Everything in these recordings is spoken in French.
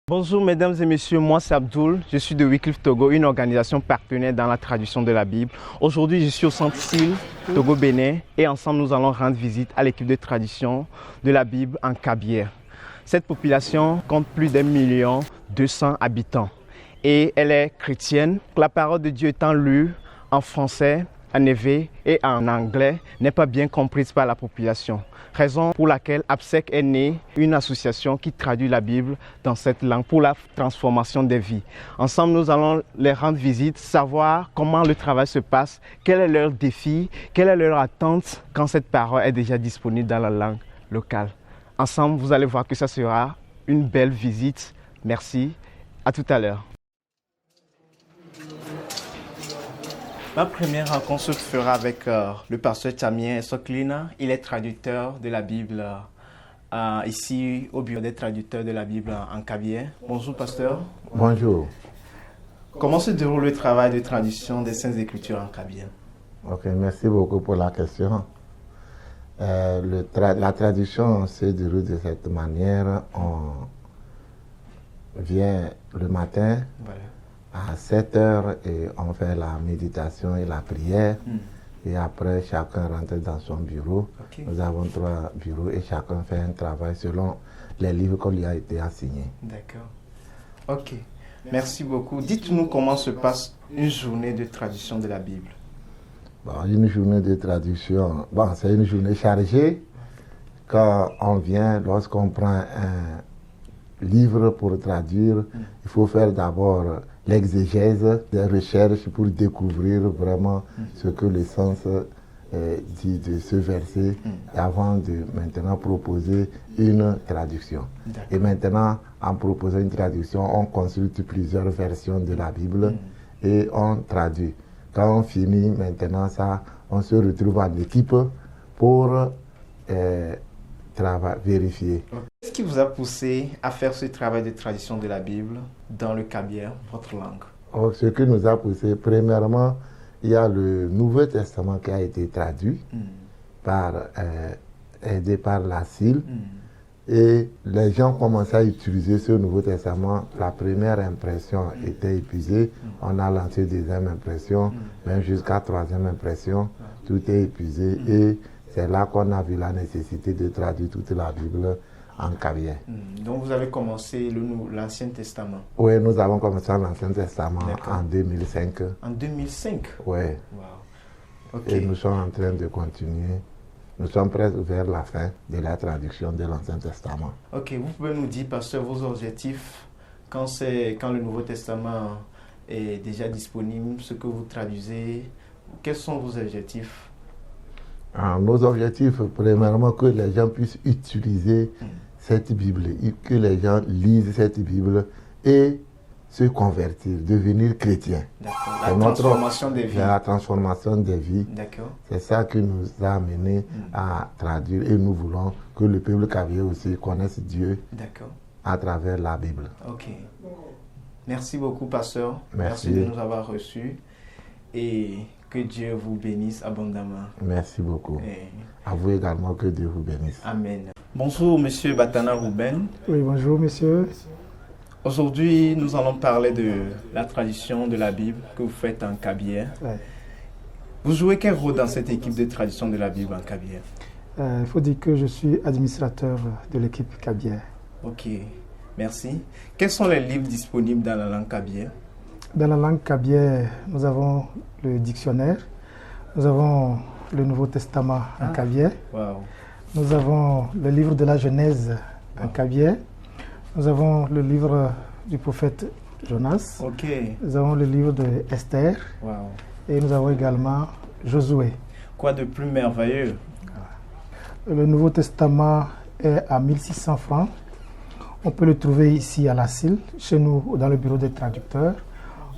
Bonjour mesdames et messieurs, moi c'est Abdoul, je suis de Wycliffe Togo, une organisation partenaire dans la traduction de la Bible. Aujourd'hui je suis au centre SIL, Togo-Bénin, et ensemble nous allons rendre visite à l'équipe de traduction de la Bible en Kabyère. Cette population compte plus d'1,2 million habitants et elle est chrétienne. La parole de Dieu étant lue en français, en hébreu et en anglais n'est pas bien comprise par la population. Raison pour laquelle APSEC est née, une association qui traduit la Bible dans cette langue pour la transformation des vies. Ensemble, nous allons les rendre visite, savoir comment le travail se passe, quel est leur défi, quelle est leur attente quand cette parole est déjà disponible dans la langue locale. Ensemble, vous allez voir que ça sera une belle visite. Merci. À tout à l'heure. Ma première rencontre se fera avec le pasteur Tamien Soklina. Il est traducteur de la Bible ici au bureau des traducteurs de la Bible en Kabyère. Bonjour pasteur. Bonjour. Comment se déroule le travail de traduction des Saintes Écritures en Kabyère? Ok, merci beaucoup pour la question. La traduction se déroule de cette manière. On vient le matin. Voilà. À 7 heures et on fait la méditation et la prière. Et après, chacun rentre dans son bureau. Okay. Nous avons 3 bureaux et chacun fait un travail selon les livres qu'on lui a été assignés. D'accord. Ok. Merci beaucoup. Dites-nous comment se passe une journée de traduction de la Bible. Bon, une journée de traduction, c'est une journée chargée. Quand on vient, lorsqu'on prend un livre pour traduire, il faut faire d'abord l'exégèse, des recherches pour découvrir vraiment ce que le sens dit de ce verset avant de maintenant proposer une traduction. Et maintenant, en proposant une traduction, on consulte plusieurs versions de la Bible et on traduit. Quand on finit maintenant ça, on se retrouve en équipe pour vérifier. Qu'est-ce qui vous a poussé à faire ce travail de traduction de la Bible dans le Kabyère, votre langue? Ce qui nous a poussé, premièrement, il y a le Nouveau Testament qui a été traduit aidé par la SIL. Et les gens commençaient à utiliser ce Nouveau Testament. La première impression était épuisée. On a lancé deuxième impression, même jusqu'à troisième impression. Tout est épuisé. Et c'est là qu'on a vu la nécessité de traduire toute la Bible en Kabyère. Donc vous avez commencé l'Ancien Testament? Oui, nous avons commencé l'Ancien Testament en 2005. En 2005? Oui. Wow. Okay. Et nous sommes en train de continuer. Nous sommes presque vers la fin de la traduction de l'Ancien Testament. Ok, vous pouvez nous dire, pasteur, vos objectifs quand le Nouveau Testament est déjà disponible, ce que vous traduisez, quels sont vos objectifs? Nos objectifs, premièrement, que les gens puissent utiliser cette Bible, que les gens lisent cette Bible et se convertir, devenir chrétiens. La transformation des vies. La transformation des vies. D'accord. C'est ça qui nous a amené à traduire et nous voulons que le peuple kabyère aussi connaisse Dieu à travers la Bible. Ok. Merci beaucoup, pasteur. Merci de nous avoir reçus et que Dieu vous bénisse abondamment. Merci beaucoup. À vous également, que Dieu vous bénisse. Amen. Bonjour, monsieur Batana Rouben. Oui, bonjour, monsieur. Aujourd'hui, nous allons parler de la traduction de la Bible que vous faites en Kabyère. Ouais. Vous jouez quel rôle dans cette équipe de traduction de la Bible en Kabyère? Il faut dire que je suis administrateur de l'équipe Kabyère. Ok, merci. Quels sont les livres disponibles dans la langue kabyère? Dans la langue kabyère, nous avons le dictionnaire, nous avons le Nouveau Testament en kabyère, nous avons le livre de la Genèse en kabyère, nous avons le livre du prophète Jonas, nous avons le livre de Esther et nous avons également Josué. Quoi de plus merveilleux? Le Nouveau Testament est à 1600 francs. On peut le trouver ici à la SIL, chez nous dans le bureau des traducteurs.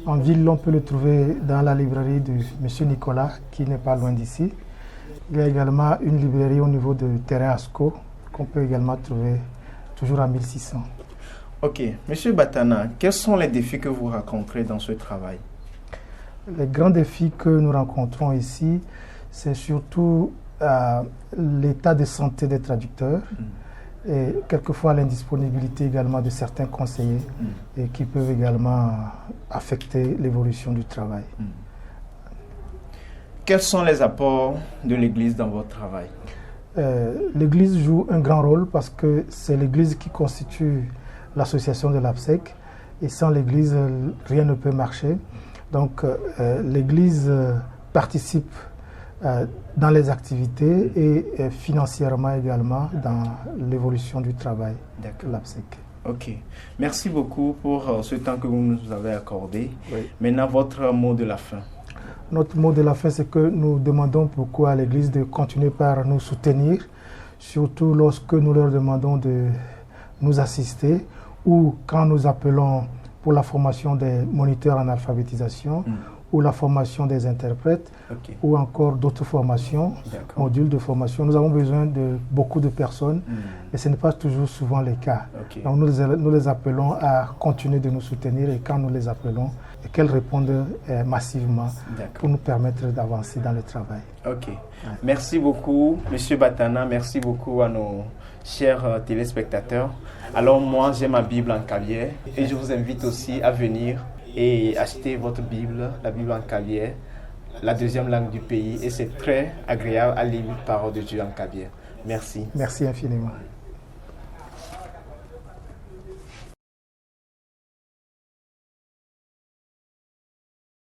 En ville, on peut le trouver dans la librairie de M. Nicolas, qui n'est pas loin d'ici. Il y a également une librairie au niveau de Terrain Asco, qu'on peut également trouver toujours à 1600. Ok. Monsieur Batana, quels sont les défis que vous rencontrez dans ce travail? Les grands défis que nous rencontrons ici, c'est surtout l'état de santé des traducteurs. et quelquefois l'indisponibilité également de certains conseillers et qui peuvent également affecter l'évolution du travail. Quels sont les apports de l'Église dans votre travail? L'Église joue un grand rôle parce que c'est l'Église qui constitue l'association de l'APSEC et sans l'Église, rien ne peut marcher. Donc l'Église participe dans les activités et financièrement également dans l'évolution du travail de l'APSEC. Ok. Merci beaucoup pour ce temps que vous nous avez accordé. Oui. Maintenant, votre mot de la fin. Notre mot de la fin, c'est que nous demandons beaucoup à l'Église de continuer par nous soutenir, surtout lorsque nous leur demandons de nous assister ou quand nous appelons pour la formation des moniteurs en alphabétisation ou la formation des interprètes ou encore d'autres formations, modules de formation. Nous avons besoin de beaucoup de personnes et ce n'est pas toujours souvent le cas. Donc nous les appelons à continuer de nous soutenir et quand nous les appelons, qu'elles répondent massivement pour nous permettre d'avancer dans le travail. Ok. Merci beaucoup, Monsieur Batana. Merci beaucoup à nos chers téléspectateurs. Alors moi, j'ai ma Bible en caviar et je vous invite aussi à venir et acheter votre Bible, la Bible en caviar, la deuxième langue du pays. Et c'est très agréable à lire la parole de Dieu en caviar. Merci. Merci infiniment.